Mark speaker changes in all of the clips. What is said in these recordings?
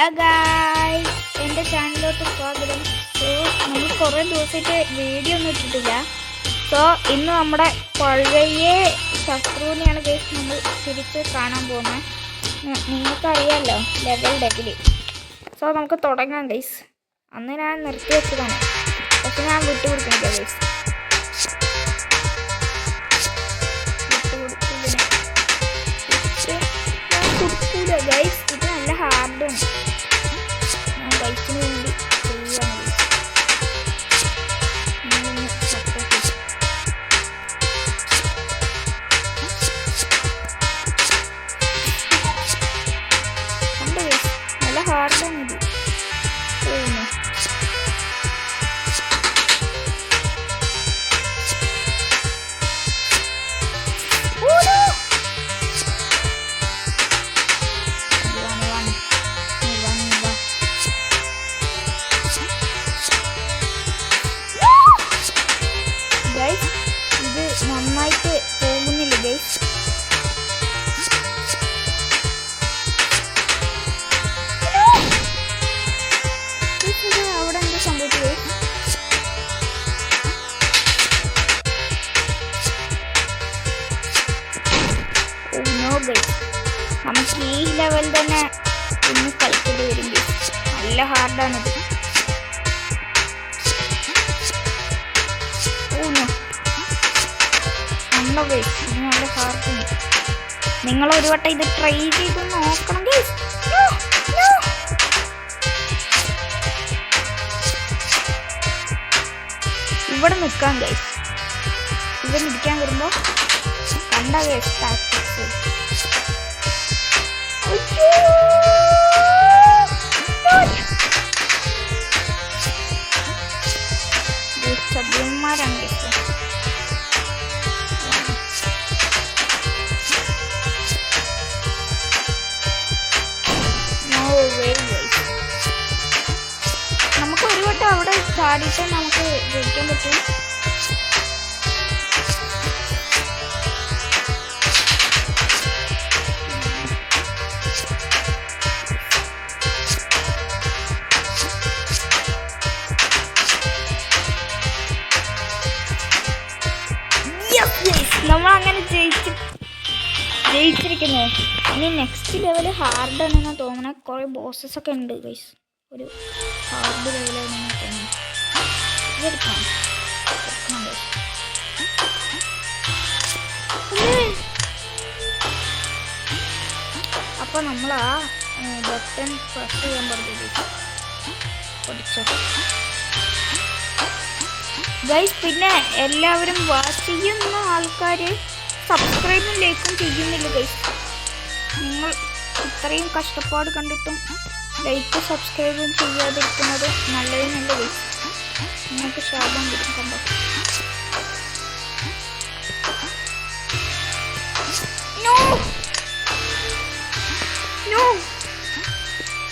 Speaker 1: Guys, എൻ്റെ ചാനലിലോട്ട് സ്വാഗതം. So നമ്മൾ കുറേ ദിവസമായിട്ട് വീഡിയോ ഒന്നും ഇട്ടിട്ടില്ല. സോ ഇന്ന് നമ്മുടെ പഴയ ശത്രുവിനെയാണ് ഗൈസ് നമ്മൾ തിരിച്ച് കാണാൻ പോകുന്നത്. നിങ്ങൾക്കറിയാമല്ലോ, ലെവൽ ഡെബില്. സോ നമുക്ക് തുടങ്ങാം ഗൈസ്. അന്ന് ഞാൻ നിർത്തി വെച്ചതാണ്, പക്ഷെ ഞാൻ വിട്ടുകൊടുക്കുന്നില്ല ഗൈസ്. ഗൈസ് ഇത് നല്ല ഹാർഡാണ്. ഞാൻ ബൈക്കിന് വേണ്ടി ചെയ്യുകയാണ്. കണ്ടോ ഗൈസ്, നല്ല ഹാർഡാണ് ഇത്. ഇത് നന്നായിട്ട് പോകുന്നില്ല ഗൈസ്. അവിടെ എന്താ സംഭവിച്ചത്? നമുക്ക് ഈ ലെവൽ തന്നെ ഇന്ന് കളിക്കേണ്ടി വരും ഗൈസ്. നല്ല ഹാർഡാണിത്. നല്ല ഹാർഡാണ്. നിങ്ങൾ ഒരു വട്ടം ഇത് ട്രൈ ചെയ്ത് നോക്കണം ഗൈസ്. ഇവിടെ നിൽക്കാം ഗൈസ്. ഇവിടെ നിൽക്കാൻ വരുമ്പോ കണ്ട ഗൈസ് ടാക്ടിക്സ്. ചതിയന്മാരാണ് ഗൈസ്. നമുക്ക് ഒരു വട്ടം അവിടെ ചാടിയിട്ട് നമുക്ക് ജയിക്കാൻ പറ്റും. നമ്മൾ അങ്ങനെ ജയിച്ചിരിക്കുന്നു. ഇനി നെക്സ്റ്റ് ലെവൽ ഹാർഡാണെന്ന് തോന്നണ. കുറേ ബോസസ് ഒക്കെ ഉണ്ട് ഗൈസ്. ഒരു ഹാർഡ് ലെവലാണെന്ന് തോന്നുന്നു. ഇതെടുക്കാം. അപ്പൊ നമ്മൾ ആ ബട്ടൺ പ്രസ് ചെയ്യാൻ പറഞ്ഞു പഠിച്ചോ ഗൈസ്. പിന്നെ എല്ലാവരും വാച്ച് ചെയ്യുന്ന ആൾക്കാർ സബ്സ്ക്രൈബും ലൈക്കും ചെയ്യുന്നില്ല ഗൈസ്. നിങ്ങൾ ഇത്രയും കഷ്ടപ്പാട് കണ്ടിട്ടും ലൈക്ക് സബ്സ്ക്രൈബും ചെയ്യാതിരിക്കുന്നത് നല്ലതിനല്ല ഗൈസ്. നിങ്ങൾക്ക് ശാപം കൊടുക്കണ്ടോ?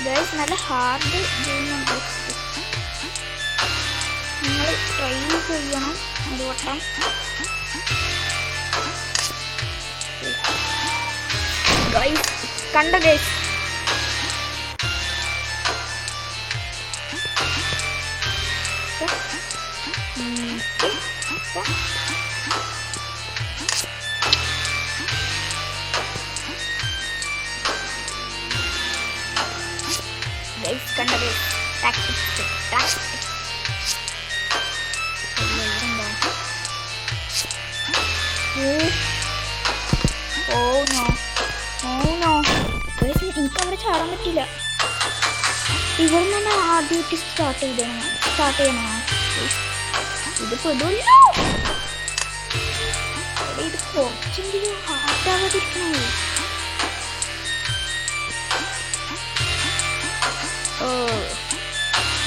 Speaker 1: ഗൈസ് നല്ല ഹാർഡ് ഗെയിമുണ്ട്. നിങ്ങൾ ട്രൈ ചെയ്യണം ഒരു വട്ടം. ഗൈസ് കണ്ട ഗൈസ്, ഗൈസ് കണ്ട ഗൈസ് ടാക്ടിക്സ്. എനിക്കവിടെ ചാടാൻ പറ്റില്ല. ഇവിടെ തന്നെ ആദ്യമായിട്ട് സ്റ്റാർട്ട് ചെയ്യണോ? ഇത് പെടുമല്ലോ. ഇത് കുറച്ചെങ്കിലും ഹാർഡാകാതിരിക്കണേ.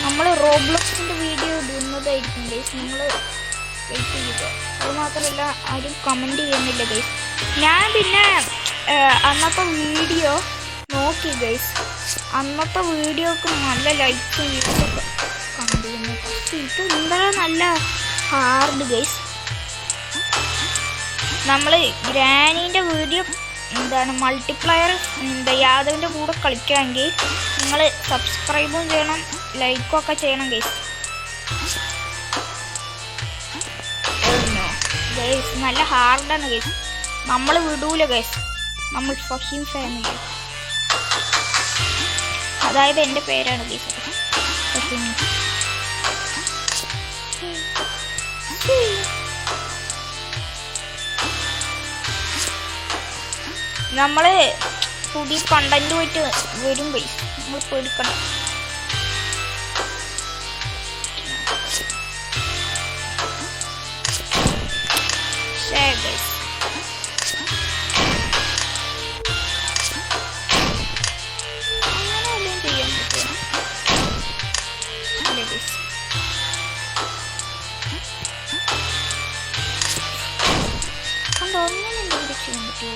Speaker 1: നമ്മൾ റോബ്ലോക്സിൻ്റെ വീഡിയോ ഇടുന്നതായിരിക്കും ഗൈസ്. നിങ്ങൾ വെയിറ്റ് ചെയ്യുക. അതുമാത്രമല്ല ആരും കമൻറ്റ് ചെയ്യുന്നില്ല ഗൈസ്. ഞാൻ പിന്നെ അന്നത്തെ വീഡിയോ നോക്കി ഗൈസ്. അന്നത്തെ വീഡിയോക്ക് നല്ല ലൈക്സും വ്യൂസൊക്കെ കണ്ടിരുന്നു. പക്ഷെ ഇത് എന്താ നല്ല ഹാർഡ് ഗൈസ്. നമ്മൾ ഗ്രാനീൻ്റെ വീഡിയോ എന്താണ് മൾട്ടിപ്ലയർ യാദവിൻ്റെ കൂടെ കളിക്കുകയാണെങ്കിൽ നിങ്ങൾ സബ്സ്ക്രൈബും ചെയ്യണം, ലൈക്കും ഒക്കെ ചെയ്യണം ഗൈസ്. ഗൈസ് നല്ല ഹാർഡാണ് ഗൈസ്, നമ്മൾ വിടൂല ഗൈസ്, നമ്മൾ ഫഹീം ഫാമിലി, അതായത് എൻ്റെ പേരാണ് ഗൈസ് ഫഹീം. നമ്മൾ പുതിയ കണ്ടന്റുമായിട്ട് വരും ഗൈസ്, നമ്മൾ പേടിക്കണം. ഗൈസ് അങ്ങനെയല്ലേ ചെയ്യാൻ പറ്റും അല്ലേ ഗൈസ്? കണ്ടോ, അങ്ങനെ എന്തെങ്കിലും ചെയ്യാൻ പറ്റുമോ?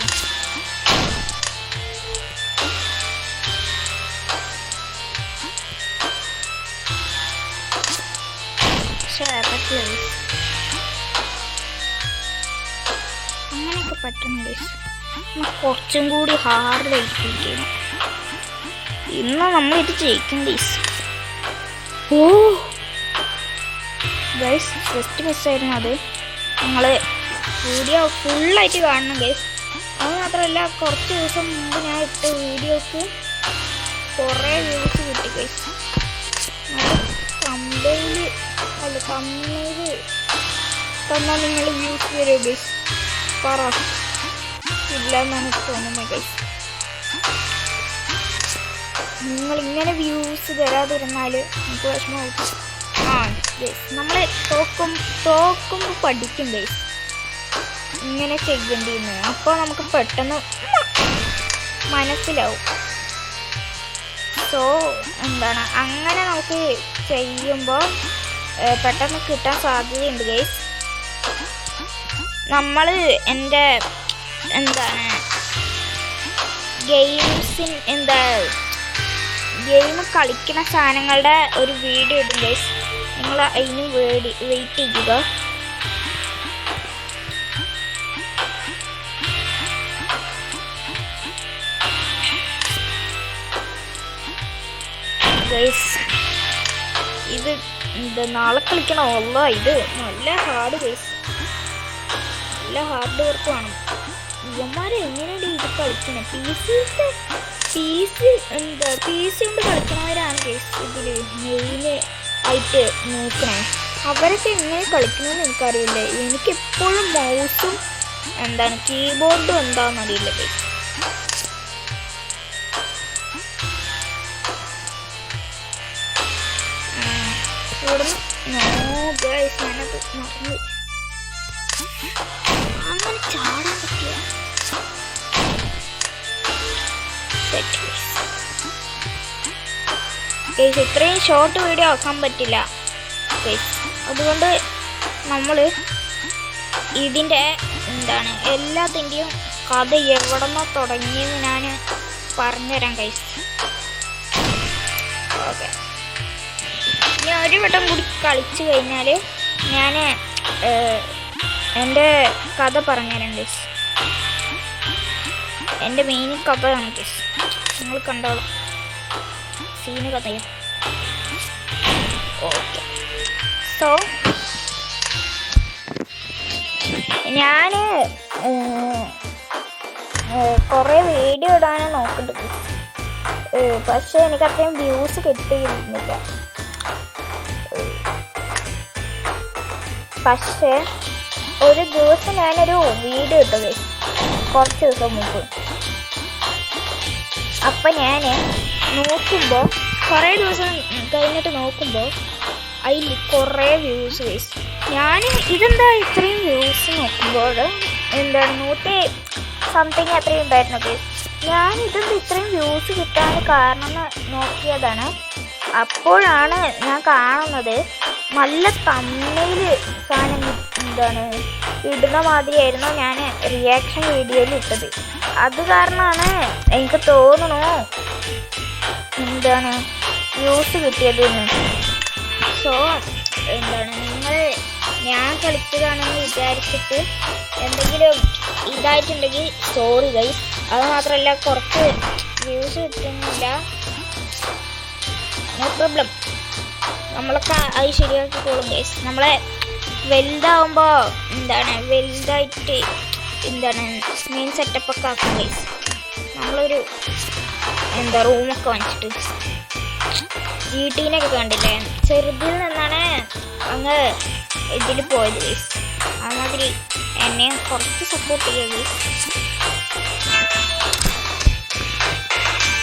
Speaker 1: അങ്ങനെയൊക്കെ പറ്റണം ഗൈസ്, കുറച്ചും കൂടി ഹാർഡായിരിക്കും. ഇന്ന് നമ്മൾ ഇത് ജയിക്കും ഗൈസ്. ഓ ഗൈസ് ഫസ്റ്റ് മിസ്സായിരുന്നു അത്, നിങ്ങൾ വീഡിയോ ഫുള്ളായിട്ട് കാണണം ഗൈസ്. അത് മാത്രമല്ല കുറച്ച് ദിവസം മുമ്പ് ഞാൻ ഇട്ട വീഡിയോക്ക് കുറേ വ്യൂസ് കിട്ടി ഗൈസ്. തമ്മിൽ തന്നാൽ നിങ്ങൾ വ്യൂസ് വരുമോ ഗൈസ്? പറ, ഇല്ല എന്നാണ് തോന്നുന്നത് ഗൈസ്. നിങ്ങളിങ്ങനെ വ്യൂസ് തരാതിരുന്നാൽ നമുക്ക് വിഷമമാവും. ഗൈസ് നമ്മൾ തോക്കുമ്പോൾ പഠിക്കും ഗൈസ് ഇങ്ങനെ ചെയ്യേണ്ടിന്ന്, അപ്പോൾ നമുക്ക് പെട്ടെന്ന് മനസ്സിലാവും. സോ എന്താണ് അങ്ങനെ നമുക്ക് ചെയ്യുമ്പോൾ പെട്ടെന്ന് കിട്ടാൻ സാധ്യതയുണ്ട് ഗൈസ്. നമ്മൾ എൻ്റെ എന്താണ് ഗെയിം കളിക്കുന്ന സാധനങ്ങളുടെ ഒരു വീഡിയോ ഇടും ഗൈസ്, നിങ്ങൾ അതിന് വെയിറ്റ് ചെയ്യുക. ഗൈസ് ഇത് നാളെ കളിക്കണമല്ലോ, ഇത് നല്ല ഹാർഡ് ഗൈസ്, നല്ല ഹാർഡ് വർക്ക് വേണം. ഇവന്മാർ എങ്ങനെയാണ് ഇത് കളിക്കുന്നത്? പി സി കൊണ്ട് കളിക്കണവരാണ് ഗൈസ് ഇതിൽ മെയിന് ആയിട്ട് നോക്കണേ. അവരൊക്കെ എങ്ങനെ കളിക്കണമെന്ന് എനിക്കറിയില്ല. എനിക്കെപ്പോഴും മൗസും കീബോർഡും എന്താണെന്ന് അറിയില്ല ഗൈസ്. ഗൈസ് ഞാനത് മറന്നു, അങ്ങനെ ചാടാൻ പറ്റില്ല. ഗൈസ് ഇത്രയും ഷോർട്ട് വീഡിയോ ആക്കാൻ പറ്റില്ല ഗൈസ്, അതുകൊണ്ട് നമ്മൾ ഇതിൻ്റെ എല്ലാത്തിൻ്റെയും കഥ എവിടെന്നോ തുടങ്ങിയെന്ന് ഞാൻ പറഞ്ഞുതരാം ഗൈസ്. ഓക്കെ, ഞാൻ ഒരു വട്ടം കൂടി കളിച്ചു കഴിഞ്ഞാൽ ഞാൻ എൻ്റെ കഥ പറഞ്ഞുതരാം ഗൈസ്. എൻ്റെ മെയിൻ കഥയാണ് ഗൈസ്, നിങ്ങൾ കണ്ടോളാം, സീന് കഥയും. ഓക്കെ, സോ ഞാൻ കുറേ വീഡിയോ ഇടാനും നോക്കുന്നുണ്ട് ഗൈസ്, പക്ഷേ എനിക്ക് അത്രയും വ്യൂസ് കിട്ടിയിരുന്നില്ല. പക്ഷേ ഒരു ദിവസം ഞാനൊരു വീഡിയോ ഇട്ടു ഗൈസ്, കുറച്ച് ദിവസം മുമ്പ്. അപ്പം ഞാൻ നോക്കുമ്പോൾ കുറേ ദിവസം കഴിഞ്ഞിട്ട് നോക്കുമ്പോൾ അതിൽ കുറേ വ്യൂസ് ഗൈസ്. ഞാൻ ഇതെന്താ ഇത്രയും വ്യൂസ് നോക്കുമ്പോൾ 100 സംതിങ് അത്രയും ഉണ്ടായിരുന്നു ഗൈസ്. ഞാൻ ഇതെന്താ ഇത്രയും വ്യൂസ് കിട്ടാൻ കാരണം എന്ന് നോക്കിയതാണ്. അപ്പോഴാണ് ഞാൻ കാണുന്നത് നല്ല തമ്മിൽ സാധനം ഇടുന്ന മാതിരിയായിരുന്നു ഞാൻ റിയാക്ഷൻ വീഡിയോയിൽ ഇട്ടത്. അത് കാരണമാണ് എനിക്ക് തോന്നുന്നു വ്യൂസ് കിട്ടിയതെന്ന്. സോ നിങ്ങൾ ഞാൻ കളിച്ചതാണെന്ന് വിചാരിച്ചിട്ട് എന്തെങ്കിലും ഇതായിട്ടുണ്ടെങ്കിൽ സോറി ഗൈസ്. അത് മാത്രമല്ല കുറച്ച് വ്യൂസ് കിട്ടുന്നില്ല. നോ പ്രോബ്ലം, നമ്മളൊക്കെ അത് ശരിയാക്കിക്കോളും ഗൈസ്. നമ്മളെ വലുതാവുമ്പോൾ വലുതായിട്ട് മെയിൻ സെറ്റപ്പൊക്കെ ആക്കും ഗൈസ്. നമ്മളൊരു റൂമൊക്കെ വാങ്ങിച്ചിട്ട് GT-നെയൊക്കെ കണ്ടില്ലേ, ചെറുതിൽ നിന്നാണ് അങ്ങ് ഇതിൽ പോയത് ഗൈസ്. അതുമാതിരി എന്നെ കുറച്ച് സപ്പോർട്ട് ചെയ്യുക ഗൈസ്.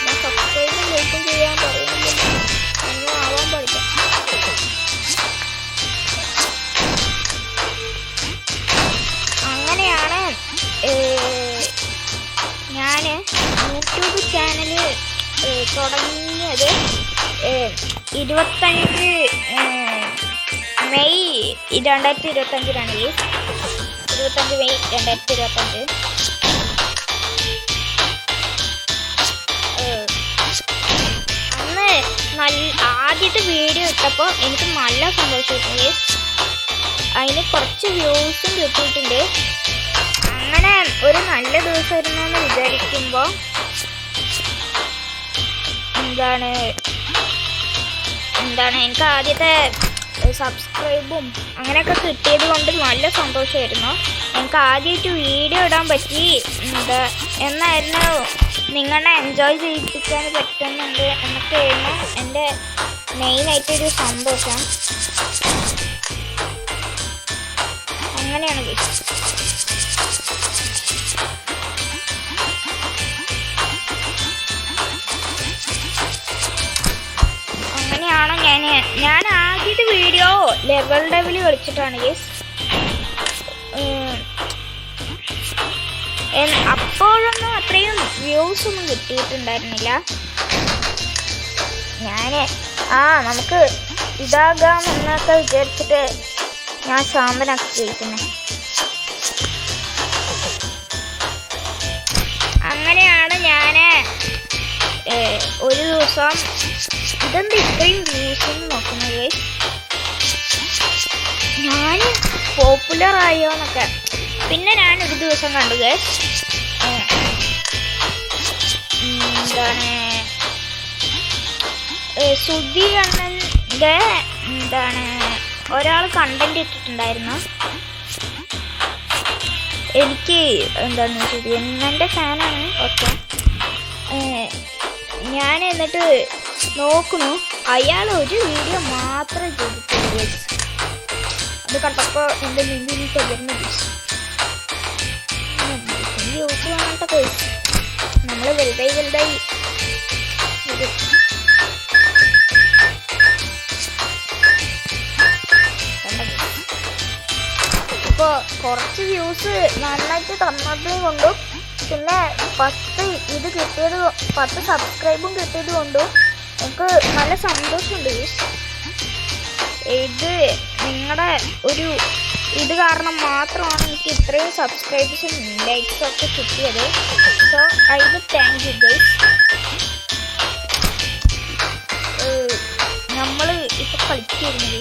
Speaker 1: ഞാൻ സബ്സ്ക്രൈബും ലൈക്കും ചെയ്യാൻ പറയുന്നില്ല, ഒന്നും ആവാൻ പാടില്ല. അങ്ങനെയാണ് ഞാൻ യൂട്യൂബ് ചാനൽ തുടങ്ങിയത് 25 മെയ് 2025 ഗൈസ്. 25 മെയ് 2025. അന്ന് ആദ്യത്തെ വീഡിയോ ഇട്ടപ്പോൾ എനിക്ക് നല്ല സന്തോഷമായിരുന്നു ഗൈസ്. അതിന് കുറച്ച് വ്യൂസും കിട്ടിയിട്ടുണ്ട്. അങ്ങനെ ഒരു നല്ല ദിവസമായിരുന്നു എന്ന് വിചാരിക്കുമ്പോൾ എനിക്ക് ആദ്യത്തെ സബ്സ്ക്രൈബും അങ്ങനെയൊക്കെ കിട്ടിയത് കൊണ്ട് നല്ല സന്തോഷമായിരുന്നു. എനിക്ക് ആദ്യമായിട്ട് വീഡിയോ ഇടാൻ പറ്റി. എന്നായിരുന്നു നിങ്ങളെ എൻജോയ് ചെയ്യിപ്പിക്കാൻ പറ്റുന്നുണ്ട് എന്നൊക്കെയായിരുന്നു എൻ്റെ മെയിനായിട്ടൊരു സന്തോഷം. അങ്ങനെയാണ് ഗൈസ്. അങ്ങനെയാണ് ഞാൻ ആദ്യത്തെ വീഡിയോ ലെവൽ കളിച്ചിട്ടാണ് ഗൈസ്. അപ്പോഴൊന്നും അത്രയും വ്യൂസ് ഒന്നും കിട്ടിയിട്ടുണ്ടായിരുന്നില്ല. നമുക്ക് ഇതാകാം എന്നൊക്കെ വിചാരിച്ചിട്ട് ഞാൻ ശാന്തനാക്കി കഴിക്കുന്നത്. അങ്ങനെയാണ് ഞാൻ ഒരു ദിവസം ഇതെന്താ ഇത്രയും വ്യൂസ് എന്ന് നോക്കുന്നത്, ഞാൻ പോപ്പുലർ ആയോ എന്നൊക്കെ. പിന്നെ ഞാൻ ഒരു ദിവസം കണ്ടു ഗൈസ്, സുധി അണ്ണൻ്റെ ഒരാൾ കണ്ടന്റ് ഇട്ടിട്ടുണ്ടായിരുന്നു. എനിക്ക് സുധി അണ്ണൻ്റെ ഫാനാണ്. ഓക്കെ, ഞാൻ എന്നിട്ട് നോക്കുന്നു, അയാൾ ഒരു വീഡിയോ മാത്രമേ ചെയ്തിട്ടുള്ളൂ. അത് കണ്ടപ്പോൾ എൻ്റെ മുന്നിൽ തകർന്നു വ്യൂസ് കാണാട്ടൊക്കെ. നമ്മൾ വലുതായി ഇപ്പോൾ കുറച്ച് വ്യൂസ് നന്നായിട്ട് തന്നത് കൊണ്ടും പിന്നെ 10 സബ്സ്ക്രൈബും കിട്ടിയത് കൊണ്ടും എനിക്ക് നല്ല സന്തോഷമുണ്ട്. ഇത് നിങ്ങളുടെ ഒരു ഇത് കാരണം മാത്രമാണ് എനിക്ക് ഇത്രയും സബ്സ്ക്രൈബേഴ്സും ലൈക്സും ഒക്കെ കിട്ടിയത്. സോ അതിന് താങ്ക് യു ഗൈസ്. നമ്മൾ ഇപ്പോൾ കളിച്ചിരുന്നത്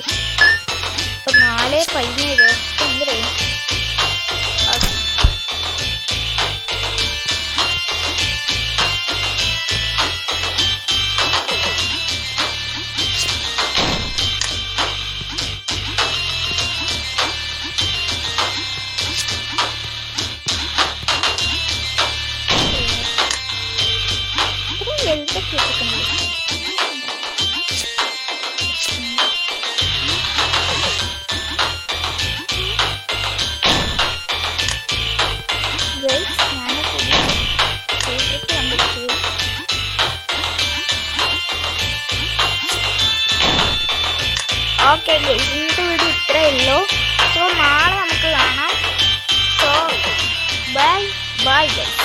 Speaker 1: ഇപ്പോൾ 4:17 എന്തിനേ ഓക്കെ ഗൈസ്, ഇന്നത്തെ വീഡിയോ ഇത്രയേ ഉള്ളൂ. സോ നാളെ നമുക്ക് കാണാം. So bye guys.